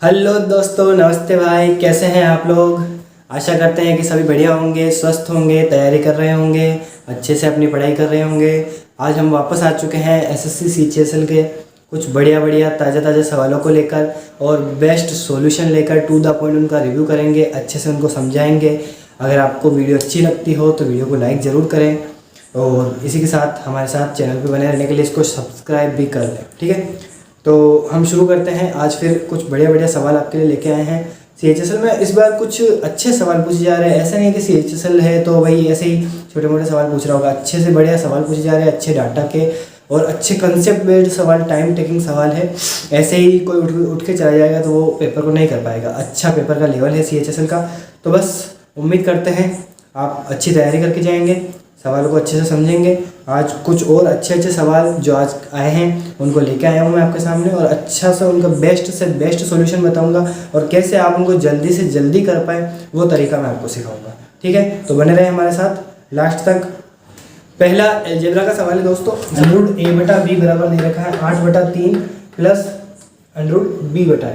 Hello दोस्तों, नमस्ते भाई। कैसे हैं आप लोग? आशा करते हैं कि सभी बढ़िया होंगे, स्वस्थ होंगे, तैयारी कर रहे होंगे, अच्छे से अपनी पढ़ाई कर रहे होंगे। आज हम वापस आ चुके हैं एसएससी सीजीएसएल के कुछ बढ़िया बढ़िया ताज़ा सवालों को लेकर और बेस्ट सॉल्यूशन लेकर टू द पॉइंट उनका रिव्यू करेंगे, अच्छे से उनको समझाएंगे। अगर आपको वीडियो अच्छी लगती हो तो वीडियो को लाइक ज़रूर करें और इसी के साथ हमारे साथ चैनल पर बने रहने के लिए इसको सब्सक्राइब भी कर लें, ठीक है। तो हम शुरू करते हैं। आज फिर कुछ बढ़िया बढ़िया सवाल आपके लिए लेके आए हैं। सीएचएसएल में इस बार कुछ अच्छे सवाल पूछे जा रहे हैं। ऐसा नहीं है कि सीएचएसएल है तो भाई ऐसे ही छोटे मोटे सवाल पूछ रहा होगा। अच्छे से बढ़िया सवाल पूछे जा रहे हैं, अच्छे डाटा के और अच्छे कंसेप्ट बेस्ड सवाल, टाइम टेकिंग सवाल है। ऐसे ही कोई उठ के चला जाएगा तो वो पेपर को नहीं कर पाएगा। अच्छा पेपर का लेवल है सीएचएसएल का। तो बस उम्मीद करते हैं आप अच्छी तैयारी करके जाएंगे, सवालों को अच्छे से समझेंगे। आज कुछ और अच्छे सवाल जो आज आए हैं उनको लेके आया हूँ मैं आपके सामने और अच्छा सा उनका बेस्ट से बेस्ट सॉल्यूशन बताऊंगा और कैसे आप उनको जल्दी से जल्दी कर पाए वो तरीका मैं आपको सिखाऊंगा, ठीक है। तो बने रहे हमारे साथ लास्ट तक। पहला अलजेब्रा का सवाल है दोस्तों। अंडरूट ए बटा बी बराबर दे रखा है 8/3 प्लस अंडरूट बी बटा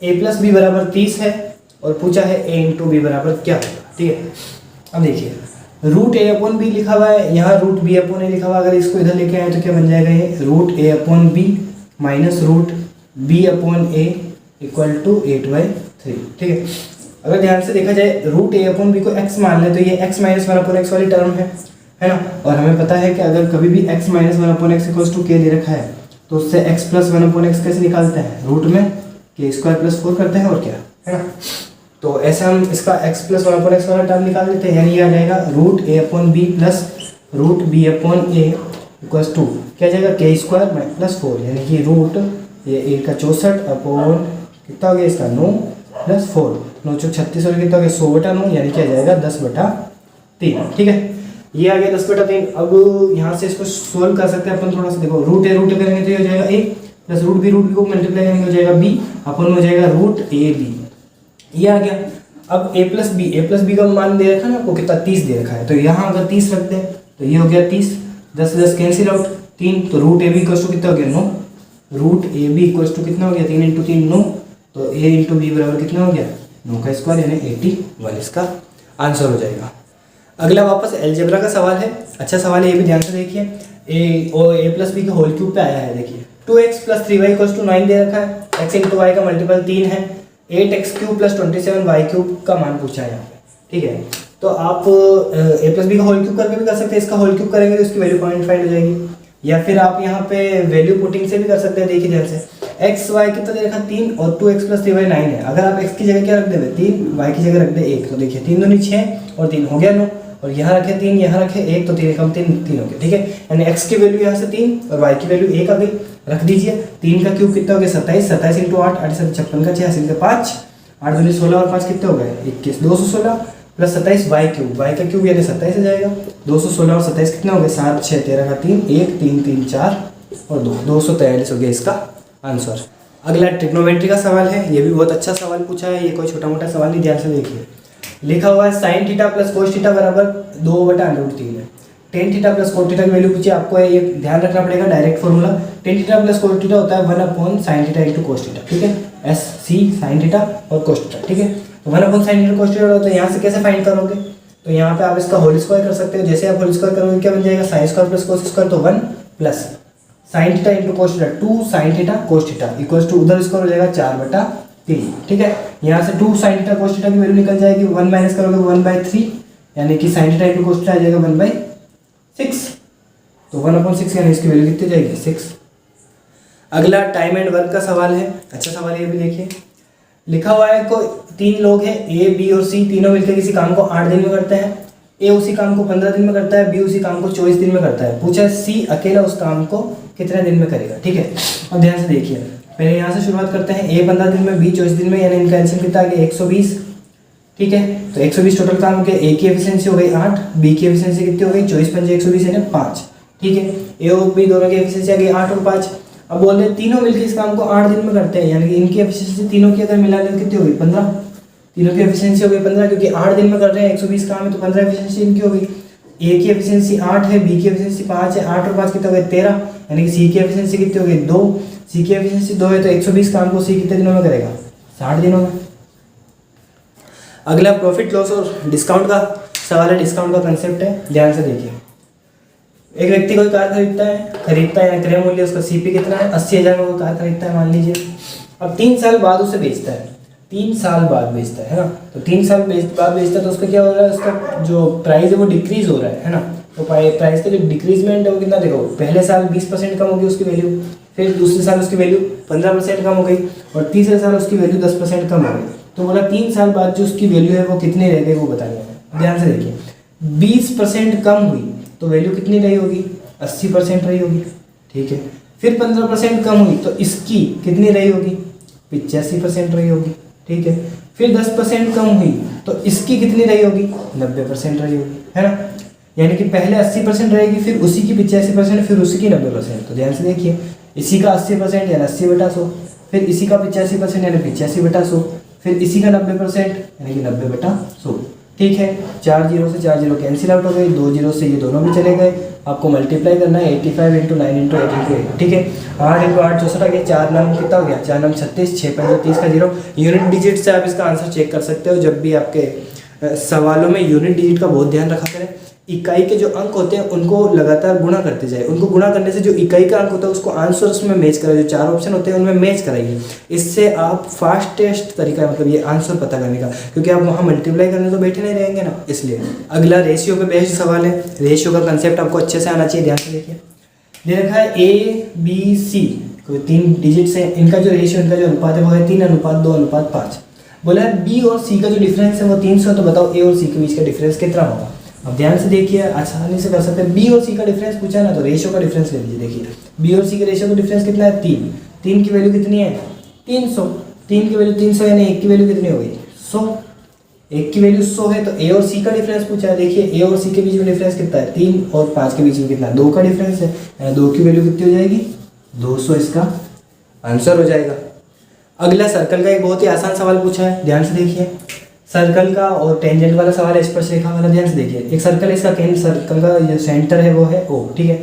ए प्लस बी बराबर 30 है और पूछा है ए इंटू बी बराबर क्या होगा, ठीक है। अब देखिए रूट ए अपॉन बी लिखा हुआ है, यहाँ रूट बी अपॉन ए लिखा हुआ है। अगर इसको इधर लेके आए तो क्या बन जाएगा, ये root a upon b minus root b upon a equal to 8/3, ठीक है। अगर ध्यान से देखा जाए रूट ए अपॉन बी को x मान ले तो ये x माइनस 1/x वाली टर्म है ना। और हमें पता है कि अगर कभी भी x minus 1/x equals to के दे रखा है तो उससे x प्लस 1/x कैसे निकालते हैं, रूट में के स्क्वायर प्लस 4 करते हैं और क्या है ना। तो ऐसे हम इसका x प्लस 1/x वाला टर्म निकाल देते हैं, यानी ये आ जाएगा root a upon b plus root b upon a equals to क्या आ जाएगा के स्क्वायर प्लस 4, यानी कि रूट ये ए का 64 अपॉन कितना हो गया इसका 9 प्लस 4, 9 चौक 36 और कितना हो गया 100/9, यानी कि आ जाएगा 10/3, ठीक है। ये आ गया 10/3। अब यहाँ से इसको सोल्व कर सकते हैं अपन थोड़ा सा। देखो रूट ए करेंगे तो ये हो जाएगा ए प्लस रूट बी को मल्टीप्लाई करेंगे हो जाएगा बी अपन हो जाएगा रूट ए बी, ये आ गया। अब ए प्लस बी का मान दे रखा है ना आपको, कितना 30 दे रखा है। तो यहाँ अगर 30 रखते हैं तो ये हो गया 30, 10 से 10 कैंसिल आउट 3, तो root a b equals to कितना हो गया 9, root a b equals to कितना हो गया 3 × 3 9, तो ए इंटू बी बराबर कितना हो गया 9 का स्क्वायर यानी 81 इसका आंसर हो जाएगा। अगला वापस अलजेब्रा का सवाल है। अच्छा सवाल है, ये भी ध्यान से देखिए। ए प्लस बी का होल क्यूब पे आया है। देखिए 2x plus 3y equals to 9 दे रखा है, x इंटू वाई का मल्टीपल 3 है, 8x³ प्लस 27y³ का मान पूछा है यहाँ पे, ठीक है। तो आप ए प्लस बी का होल क्यूब करके भी कर सकते हैं। इसका होल क्यूब करेंगे तो इसकी वैल्यू 0.5 हो जाएगी, या फिर आप यहाँ पे वैल्यू पुटिंग से भी कर सकते हैं। देखिए ध्यान से एक्स वाई कितना दे रखा 3 और 2x प्लस 3y 9 है। अगर आप x की जगह क्या रख दे 3, y की जगह रख दे 1, तो देखिए 3 दूनी 6 और 3 हो गया 9, और यहाँ रखे 3 यहाँ रखे 1, तो 3 कम 3 हो गया, ठीक है। यानी x की वैल्यू यहाँ से 3 और y की वैल्यू 1 आ गई। रख दीजिए 3 का क्यूब कितना हो गया 27, 27 इंटू 8 8 7 56 का 86 का 5, 8 दूनी 16 और 5 कितने हो गए 21, 216 प्लस 27 y का क्यूब यानी 27 आ जाएगा। 216 और 27 कितना हो गया 7 6 13 का 3 1 3 3 4 और 2 243 हो गया इसका आंसर। अगला ट्रिग्नोमेट्री का सवाल है। ये भी बहुत अच्छा सवाल पूछा है, ये कोई छोटा मोटा सवाल नहीं, ध्यान से देखिए। लिखा हुआ है sine theta plus cos theta बराबर 2/√3 है। Tan theta plus cos theta की वैल्यू पूछिए, आपको ये ध्यान रखना पड़ेगा direct formula. Tan theta plus cos theta होता है 1/sin theta into cos theta, ठीक है। SC sin थीटा और कोस थीटा, ठीक है। तो 1/sin थीटा कोस थीटा होता है। यहाँ से कैसे फाइंड करोगे, तो यहाँ पे आप इसका होल स्क्वायर कर सकते हो। जैसे आप होल स्क्वायर करोगे क्या बन जाएगा sin square plus cos square, तो 1 plus sin theta into cos theta 2 sin theta cos theta equals to उधर स्क्वायर हो जाएगा 4/3, ठीक है। यहाँ से 2 sin थीटा कोस थीटा की वैल्यू निकल जाएगी, 1 माइनस करोगे 1/3 यानी कि sin theta into cos theta आ जाएगा 1/6, तो 1/6 यानी इसकी वैल्यू कितनी जाएगी 6। अगला टाइम एंड वर्क का सवाल है। अच्छा सवाल है, ये भी देखिए। लिखा हुआ है को 3 लोग हैं ए बी और सी, तीनों मिलकर किसी काम को 8 दिन में करते हैं। ए उसी काम को 15 दिन में करता है, बी उसी काम को 24 दिन में करता है। पूछा सी अकेला उस काम को कितने दिन में करेगा, ठीक है। अब ध्यान से देखिए, पहले यहाँ से शुरुआत करते हैं। ए 15 दिन में, बी 24 दिन में, यानी इनका एलसीएम कितना आ गया 120, ठीक है। तो 120 टोटल काम हो गया। ए की एफिशिएंसी हो गई 8, बी की एफिशिएंसी कितनी हो गई 24 × 120 यानी 5, ठीक है। ए और बी दोनों की एफिशिएंसी आ गई 8 और 5। अब बोल रहे तीनों मिलकर इस काम को 8 दिन में करते हैं, यानी कि इनकी एफिशिएंसी तीनों की अगर मिला लें कितनी हो गई 15, तीनों की एफिशिएंसी हो गई 15, क्योंकि 8 दिन में कर रहे हैं 120 काम है तो 15 एफिशिएंसी इनकी हो गई। ए की एफिशिएंसी 8 है, बी की एफिशिएंसी 5 है, 8 और 5 कितने हो गए 13, यानी कि सी की एफिशिएंसी कितनी हो गई 2, सी की एफिशिएंसी 2 है तो 120 काम को सी कितने दिनों में करेगा 60 दिनों में। अगला प्रॉफिट लॉस और डिस्काउंट का सवाल है, डिस्काउंट का कंसेप्ट है, ध्यान से देखिए। एक व्यक्ति कोई कार खरीदता है क्रय मूल्य उसका सीपी कितना है, 80,000 में वो कार खरीदता है मान लीजिए। अब 3 साल बाद उसे बेचता है, 3 साल बाद बेचता है ना, तो 3 साल बाद बेचता है तो उसका क्या हो रहा है, उसका जो प्राइस है वो डिक्रीज हो रहा है ना। तो प्राइस का जो डिक्रीजमेंट है वो कितना, देखो पहले साल 20% कम होगी उसकी वैल्यू, फिर दूसरे साल उसकी वैल्यू 15% कम हो गई और तीसरे साल उसकी वैल्यू 10% कम हो गई। तो बोला 3 साल बाद जो उसकी वैल्यू है वो कितनी रह गई वो बतानी है। ध्यान से देखिए, 20% कम हुई तो वैल्यू कितनी रही होगी, 80% रही होगी, ठीक है। फिर 15% कम हुई तो इसकी कितनी रही होगी, 85% रही होगी, ठीक है। फिर 10% कम हुई तो इसकी कितनी रही होगी, 90% रही होगी, है ना। यानी कि पहले 80% रहेगी, फिर उसी की 85%, फिर उसी की 90%। तो ध्यान से देखिए, इसी का 80% यानी 80/100, फिर इसी का 85% यानी 85/100, फिर इसी का 90% यानी कि 90/100, ठीक है। 4 जीरो से 4 जीरो कैंसिल आउट हो गई, 2 जीरो से ये दोनों भी चले गए। आपको मल्टीप्लाई करना है 85 × 9 × 8 × 8, ठीक है। 8 × 8 64 आ गया, 4 9 कितना हो गया, 4 9 36, 6 5 30 का 0। यूनिट डिजिट से आप इसका आंसर चेक कर सकते हो। जब भी आपके सवालों में यूनिट डिजिट का बहुत ध्यान रखा करें। इकाई के जो अंक होते हैं उनको लगातार गुणा करते जाए, उनको गुणा करने से जो इकाई का अंक होता है उसको आंसर उसमें मैच कराइए, जो 4 ऑप्शन होते हैं उनमें मैच कराइए। इससे आप फास्टेस्ट तरीका है मतलब ये आंसर पता करने का, क्योंकि आप वहाँ मल्टीप्लाई करने तो बैठे नहीं रहेंगे ना, इसलिए। अगला रेशियो पे बेस्ड सवाल है, रेशियो का कंसेप्ट आपको अच्छे से आना चाहिए, ध्यान से देखिए। दे रखा है ABC, कोई 3 डिजिट से इनका जो रेशियो, इनका जो अनुपात है वो है 3:2:5। बोला है B और C का जो डिफरेंस है वो 300, तो बताओ A और C के बीच का डिफरेंस कितना होगा। अब ध्यान से देखिए, आसानी से कर सकते हैं। बी और सी का डिफरेंस पूछा है ना, तो रेशियो का डिफरेंस ले लीजिए। देखिए बी और सी के रेशियो का डिफरेंस कितना है, 3। 3 की वैल्यू कितनी है, 300। 3 की वैल्यू 300 यानी 1 की वैल्यू कितनी हो गई, 100। 1 की वैल्यू 100 है तो ए और सी का डिफरेंस पूछा है। देखिए ए और सी के बीच में डिफरेंस कितना है, 3 और 5 के बीच में कितना है, 2 का डिफरेंस है, यानी 2 की वैल्यू कितनी हो जाएगी, 200 इसका आंसर हो जाएगा। अगला सर्कल का एक बहुत ही आसान सवाल पूछा है, ध्यान से देखिए। सर्कल का और टेंजेंट वाला सवाल है, स्पर्शरेखा वाला, ध्यान से देखिए। एक सर्कल है, इसका केंद्र सर्कल का जो सेंटर है वो है O, ठीक है।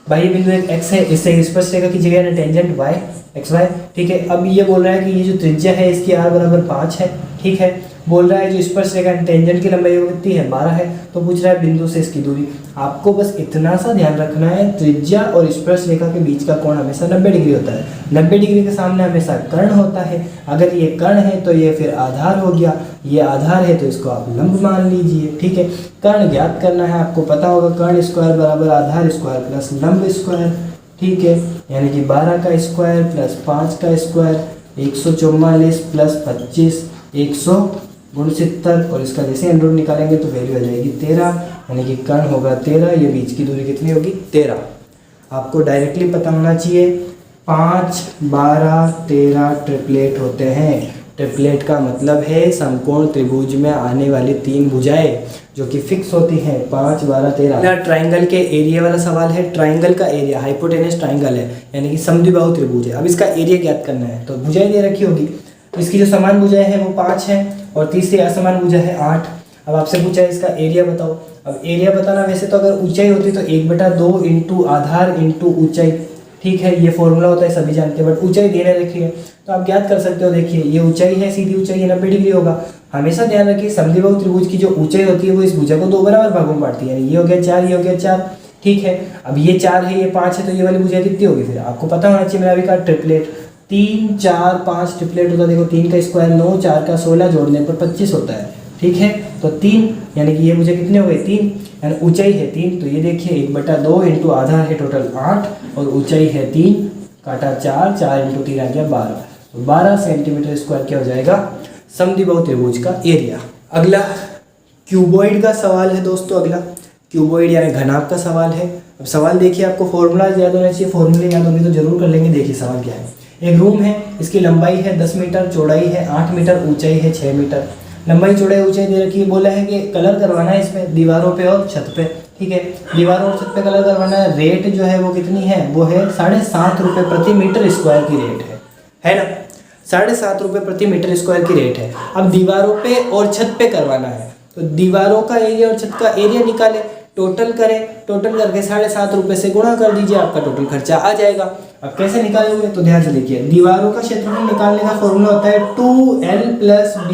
बाह्य बिंदु एक x है, इससे स्पर्शरेखा की जगह है टेंजेंट y xy, ठीक है। अब ये बोल रहा है कि ये जो त्रिज्या है इसकी r = 5 है, ठीक है। बोल रहा है जो स्पर्शरेखा टेंजेंट की लंबाई वो कितनी है, 12 है। तो पूछ रहा है बिंदु से इसकी दूरी। आपको बस इतना सा ध्यान रखना है, त्रिज्या और स्पर्शरेखा के बीच का कोण हमेशा 90 डिग्री होता है। 90 डिग्री के सामने हमेशा कर्ण होता है। अगर ये कर्ण है तो ये फिर आधार हो गया, ये आधार है तो इसको आप लंब मान लीजिए, ठीक है। कर्ण ज्ञात करना है, आपको पता होगा कर्ण स्क्वायर बराबर आधार स्क्वायर प्लस लंब स्क्वायर, ठीक है। यानी कि 12 का स्क्वायर प्लस 5 का स्क्वायर 144 प्लस 25 169, और इसका जैसे अंडर रूट निकालेंगे तो वैल्यू आ जाएगी 13, यानी कि कर्ण होगा 13, ये बीच की दूरी कितनी होगी, 13। आपको डायरेक्टली पता होना चाहिए 5, 12, 13 ट्रिपलेट होते हैं। ट्रिपलेट का मतलब है समकोण त्रिभुज में आने वाली 3 भुजाएं जो कि फिक्स होती हैं, 5, 12, 13। ट्राइंगल के एरिया वाला सवाल है। ट्राइंगल का एरिया हाइपोटेनस ट्राइंगल है, यानी कि समद्विबाहु त्रिभुज है। अब इसका एरिया ज्ञात करना है, तो भुजाएं दे रखी होगी। इसकी जो समान भुजाएं हैं वो 5 है और तीसरी असमान भुजा है 8। अब आपसे पूछा है इसका एरिया बताओ। अब एरिया बताना, वैसे तो अगर ऊंचाई होती तो 1/2 इंटू आधार इंटू ऊंचाई, ठीक है। ये फॉर्मूला होता है, सभी जानते हैं, बट ऊंचाई देने रखी है तो आप ज्ञात कर सकते हो। देखिए ये ऊंचाई है, सीधी ऊंचाई 90 डिग्री होगा। हमेशा ध्यान रखिए समद्विबाहु त्रिभुज की जो ऊंचाई होती है वो इस भुजा को 2 बराबर भागों में बांटती है। ये हो गया 4, ये हो गया 4, ठीक है। अब ये 4 है, ये 5 है, तो ये वाली भुजा कितनी होगी, फिर आपको पता होना चाहिए। मेरा अभी का ट्रिपलेट 3, 4, 5 ट्रिपलेट होता है। देखो 3 का स्क्वायर 9, 4 का 16, जोड़ने पर 25 होता है, ठीक है। तो 3 यानी कि ये मुझे कितने हो गए, 3, यानी ऊंचाई है 3। तो ये देखिए 1/2 इंटू आधार है टोटल 8 और ऊंचाई है 3, काटा 4, 4 इंटू 3 आ गया 12। तो 12 सेंटीमीटर स्क्वायर क्या हो जाएगा, समद्विबाहु त्रिभुज का एरिया। अगला क्यूबॉइड का सवाल है दोस्तों। अगला क्यूबॉइड यानी घनाभ का सवाल है। अब सवाल देखिए, आपको फॉर्मूला याद होना चाहिए, फॉर्मूले याद होंगे तो जरूर कर लेंगे। देखिए सवाल क्या है। एक रूम है, इसकी लंबाई है 10 मीटर, चौड़ाई है 8 मीटर, ऊंचाई है 6 मीटर। लंबाई चौड़ाई ऊंचाई दे रखी है। बोला है कि कलर करवाना है इसमें दीवारों पे और छत पे, ठीक है। दीवारों और छत पे कलर करवाना है। रेट जो है वो कितनी है, वो है 7.5 रुपये प्रति मीटर स्क्वायर की रेट है ना। 7.5 रुपये प्रति मीटर स्क्वायर की रेट है। अब दीवारों पे और छत पे करवाना है तो दीवारों का एरिया और छत का एरिया निकाले, टोटल करें, टोटल करके 7.5 रुपये से गुणा कर दीजिए, आपका टोटल खर्चा आ जाएगा। अब कैसे निकालोगे, तो ध्यान से देखिए, दीवारों का क्षेत्रफल निकालने का फॉर्मूला होता है 2l + b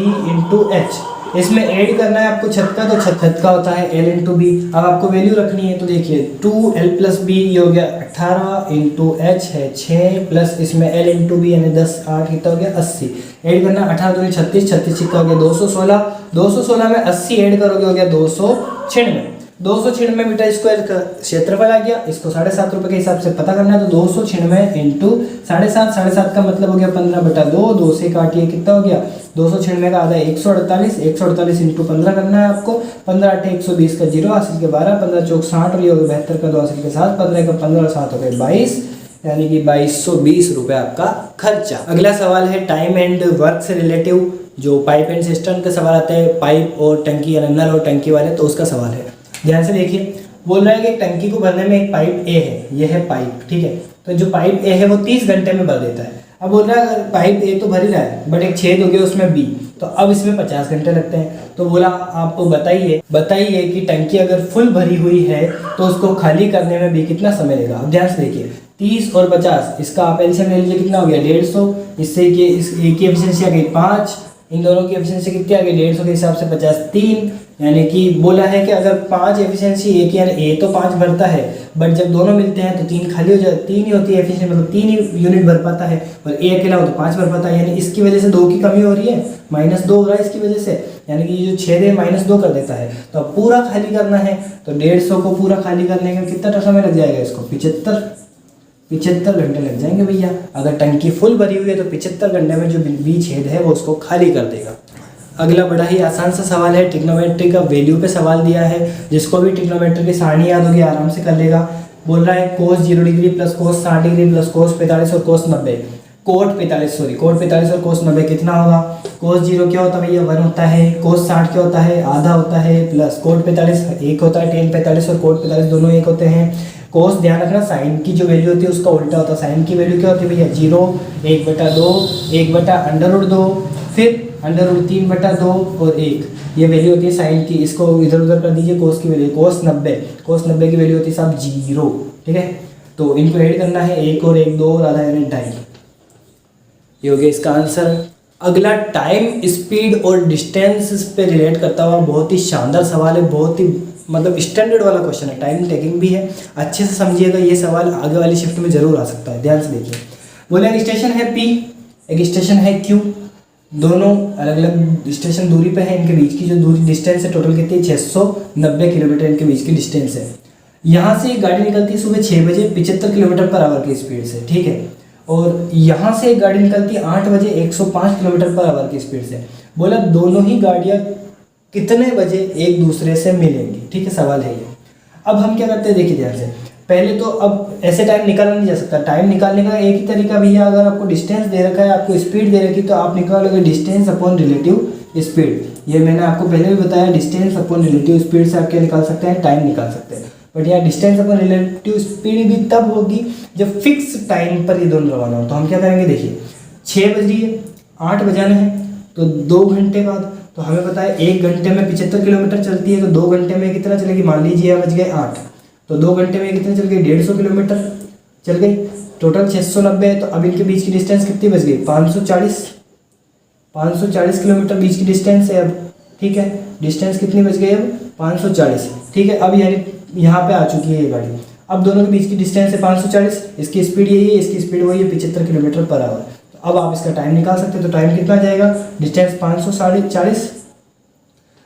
× h। इसमें ऐड करना है आपको छत का, तो छत का होता है l × b। अब आपको वैल्यू रखनी है, तो देखिए 2l + b ये हो गया 18 × h है 6 प्लस इसमें l × b यानी 10 8 कितना हो गया 80। ऐड करना 18 दूनी 36, 36 छिक्का हो गया 216, 216 में 80 ऐड करोगे हो गया 296। 296 मीटर स्क्वायर का क्षेत्रफल आ गया। इसको 7.5 रुपये के हिसाब से पता करना है, तो 296 इंटू 7.5, 7.5 का मतलब हो गया 15/2, 2 से काटिए कितना हो गया 296 का आधा 148, 148 इंटू 15 करना है आपको, 15 8 120 का 0, हासिल के 12, 15 चौक 60 और ये हो गया 72 का 2 हासिल के 7, 15 का 15 और 7 हो गए 22, यानी कि 2220 रुपये आपका खर्चा। अगला सवाल है टाइम एंड वर्क से रिलेटिव, जो पाइप एंड सिस्टम का सवाल आता है, पाइप और टंकी यानी नल और टंकी वाले, तो उसका सवाल है। ध्यान से देखिए, बोल रहा है कि टंकी को भरने में एक पाइप ए है, यह है पाइप, ठीक है। तो जो पाइप ए है वो 30 घंटे में भर देता है। अब बोल रहा है अगर पाइप ए तो भर ही रहा है, बट एक छेद हो गया उसमें बी, तो अब इसमें 50 घंटे लगते हैं। तो बोला आपको बताइए कि टंकी अगर फुल भरी हुई है तो उसको खाली करने में भी कितना समय लगेगा। अब ध्यान से देखिए, 30 और 50, इसका आप एलसीएम ले लीजिए, कितना हो गया 150, इससे कि इस ए की एफिशिएंसी आ गई 5, इन दोनों की एफिशिएंसी कितनी आ गई 150 के हिसाब से 50 3, यानी कि बोला है कि अगर 5 एफिशिएंसी ए की, यानी ए तो 5 भरता है, बट जब दोनों मिलते हैं तो 3 खाली हो जाए, 3 ही होती है एफिशिएंसी, मतलब 3 ही यूनिट भर पाता है, और ए अकेला हो तो 5 भर पाता है, यानी इसकी वजह से 2 की कमी हो रही है, -2 हो रहा है इसकी वजह से, यानी कि ये जो छेद है -2 कर देता है। तो अब पूरा खाली करना है, तो 150 को पूरा खाली करने का कितना समय लग जाएगा, इसको 75 घंटे लग जाएंगे भैया। अगर टंकी फुल भरी हुई है तो 75 घंटे में जो बी छेद है वो उसको खाली कर देगा। अगला बड़ा ही आसान सा सवाल है, ट्रिग्नोमेट्री का वैल्यू पे सवाल दिया है, जिसको भी ट्रिग्नोमेट्री की सारणी याद होगी आराम से कर लेगा। बोल रहा है कोस 0 degree plus cos 60 degree plus cos 45 और कोस 90, कोट 45 और कोस 90 कितना होगा। कोस 0 क्या होता है भैया 1 होता है, कोस 60 क्या होता है आधा होता है, प्लस कोट 45 1 होता है, tan 45 और कोट 45 दोनों 1 होते हैं। कोस ध्यान रखना, साइन की जो वैल्यू होती है उसका उल्टा होता है, साइन की वैल्यू क्या होती है भैया 0, 1/2, 1/√2, फिर √3/2 और 1, ये वैल्यू होती है साइन की। इसको इधर उधर कर दीजिए, कोस की वैल्यू कोस 90 की वैल्यू होती है साहब 0, ठीक है। तो इनको ऐड करना है 1 और 1 2 और आधा यानी 2.5, ये हो गया इसका आंसर। अगला टाइम स्पीड और डिस्टेंस पे रिलेट करता हुआ बहुत ही शानदार सवाल है, बहुत ही मतलब स्टैंडर्ड वाला क्वेश्चन है, टाइम टेकिंग भी है, अच्छे से समझिएगा, ये सवाल आगे वाली शिफ्ट में जरूर आ सकता है। ध्यान से देखिए, बोले एक स्टेशन है P, एक स्टेशन है Q, दोनों अलग अलग स्टेशन दूरी पे है, इनके बीच की जो दूरी डिस्टेंस है टोटल कितनी 690 किलोमीटर इनके बीच की डिस्टेंस है। यहाँ से एक गाड़ी निकलती है सुबह 6 बजे 75 किलोमीटर/आवर की स्पीड से, ठीक है, और यहाँ से एक गाड़ी निकलती है 8 बजे 105 किलोमीटर/आवर की स्पीड से। बोला दोनों ही गाड़ियाँ कितने बजे एक दूसरे से मिलेंगी, ठीक है, सवाल है ये। अब हम क्या करते हैं देखिए ध्यान से, पहले तो अब ऐसे टाइम निकाला नहीं जा सकता, टाइम निकालने का एक ही तरीका भैया, अगर आपको डिस्टेंस दे रखा है, आपको स्पीड दे रखी, तो आप निकालोगे डिस्टेंस अपॉन रिलेटिव स्पीड। ये मैंने आपको पहले भी बताया, डिस्टेंस अपॉन रिलेटिव स्पीड से आप क्या निकाल सकते हैं, टाइम निकाल सकते हैं। बट यहाँ डिस्टेंस अपॉन रिलेटिव स्पीड भी तब होगी जब फिक्स टाइम पर ये दोनों रवाना हो। तो हम क्या करेंगे देखिए, 6 बज रही है, 8 बजाने हैं, तो 2 घंटे बाद, तो हमें पता है 1 घंटे में 75 किलोमीटर चलती है, तो 2 घंटे में कितना चलेगी, मान लीजिए बज गए 8, तो 2 घंटे में कितने चल गई 150 किलोमीटर चल गई, टोटल 690 है। तो अब इनके बीच की डिस्टेंस कितनी बच गई 540 किलोमीटर बीच की डिस्टेंस है अब, ठीक है, डिस्टेंस कितनी बच गई अब 540, ठीक है। अब यानी यहाँ पे आ चुकी है ये गाड़ी, अब दोनों के बीच की डिस्टेंस है 540, इसकी स्पीड यही है, इसकी स्पीड वही है 75 किलोमीटर/आवर। तो अब आप इसका टाइम निकाल सकते हैं, तो टाइम कितना जाएगा, डिस्टेंस 540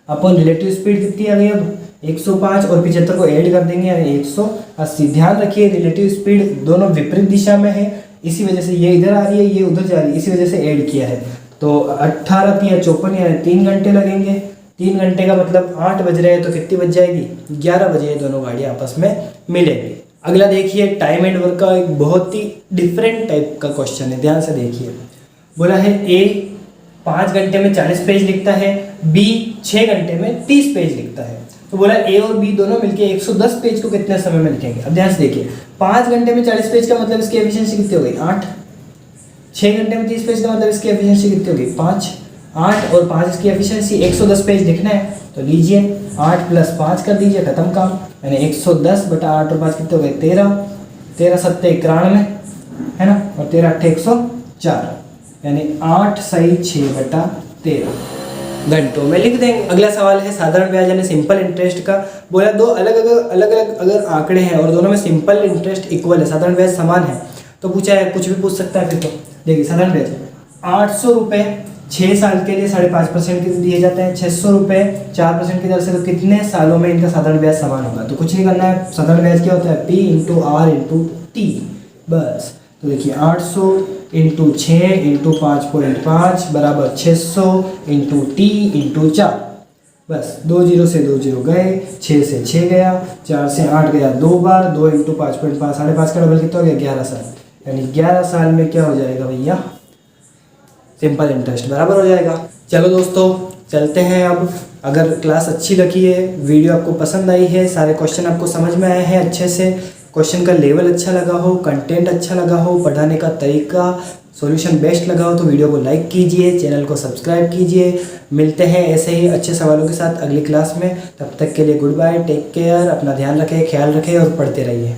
अपन रिलेटिव स्पीड कितनी आ गई अब 105 और 75 को ऐड कर देंगे यानी 180। ध्यान रखिए रिलेटिव स्पीड दोनों विपरीत दिशा में है, इसी वजह से ये इधर आ रही है, ये उधर जा रही है, इसी वजह से ऐड किया है। तो 18 या 54 यानी 3 घंटे लगेंगे, 3 घंटे का मतलब 8 बज रहे हैं, तो कितनी बज जाएगी 11 बजे ये दोनों गाड़ियाँ आपस में मिलेंगी। अगला देखिए, टाइम एंड वर्क का एक बहुत ही डिफरेंट टाइप का क्वेश्चन है, ध्यान से देखिए। बोला है ए 5 घंटे में 40 पेज लिखता है, बी 6 घंटे में 30 पेज लिखता है। तो बोला ए और बी दोनों मिलके 110 पेज को कितने समय में लिखेंगे। अब ध्यान से देखिए, 5 घंटे में 40 पेज का मतलब इसकी एफिशिएंसी कितनी हो गई 8, 6 घंटे में 30 पेज का मतलब इसकी एफिशिएंसी कितनी हो गई 5, 8 और 5 इसकी एफिशिएंसी 110 पेज लिखना है, तो लीजिए 8 + 5 कर दीजिए, खत्म काम, यानी 110 बटा 8 और 5 कितने हो गए 13, 13 सत्ते 91 है ना, और 13 अट्ठे 104, यानी 8 सही 6 बटा 13 घंटों में लिख देंगे। अगला सवाल है साधारण ब्याज यानी सिंपल इंटरेस्ट का। बोला दो अलग अलग अगर आंकड़े हैं और दोनों में सिंपल इंटरेस्ट इक्वल है, साधारण ब्याज समान है, तो पूछा है, कुछ भी पूछ सकता है फिर तो। देखिए साधारण ब्याज 800 रुपये 6 साल के लिए 5.5% के दिए जाते हैं, 600 रुपये 4% की दर से, तो कितने सालों में इनका साधारण ब्याज समान होगा। तो कुछ नहीं करना है, साधारण ब्याज क्या होता है P into R into T, बस। तो देखिए 800 इंटू 6 इंटू 5.5 बराबर 600 इंटू T इंटू 4, बस 2 जीरो से 2 जीरो गए, 6 से 6 गया, 4 से 8 गया 2 बार, 2 इंटू 5.5 5.5 का डबल कितना हो गया 11 साल, यानी 11 साल में क्या हो जाएगा भैया सिंपल इंटरेस्ट बराबर हो जाएगा। चलो दोस्तों चलते हैं अब। अगर क्लास अच्छी लगी है, वीडियो आपको पसंद आई है, सारे क्वेश्चन आपको समझ में आए हैं अच्छे से, क्वेश्चन का लेवल अच्छा लगा हो, कंटेंट अच्छा लगा हो, पढ़ाने का तरीका सॉल्यूशन बेस्ट लगा हो, तो वीडियो को लाइक कीजिए, चैनल को सब्सक्राइब कीजिए। मिलते हैं ऐसे ही अच्छे सवालों के साथ अगली क्लास में। तब तक के लिए गुड बाय, टेक केयर, अपना ध्यान रखें, ख्याल रखें और पढ़ते रहिए।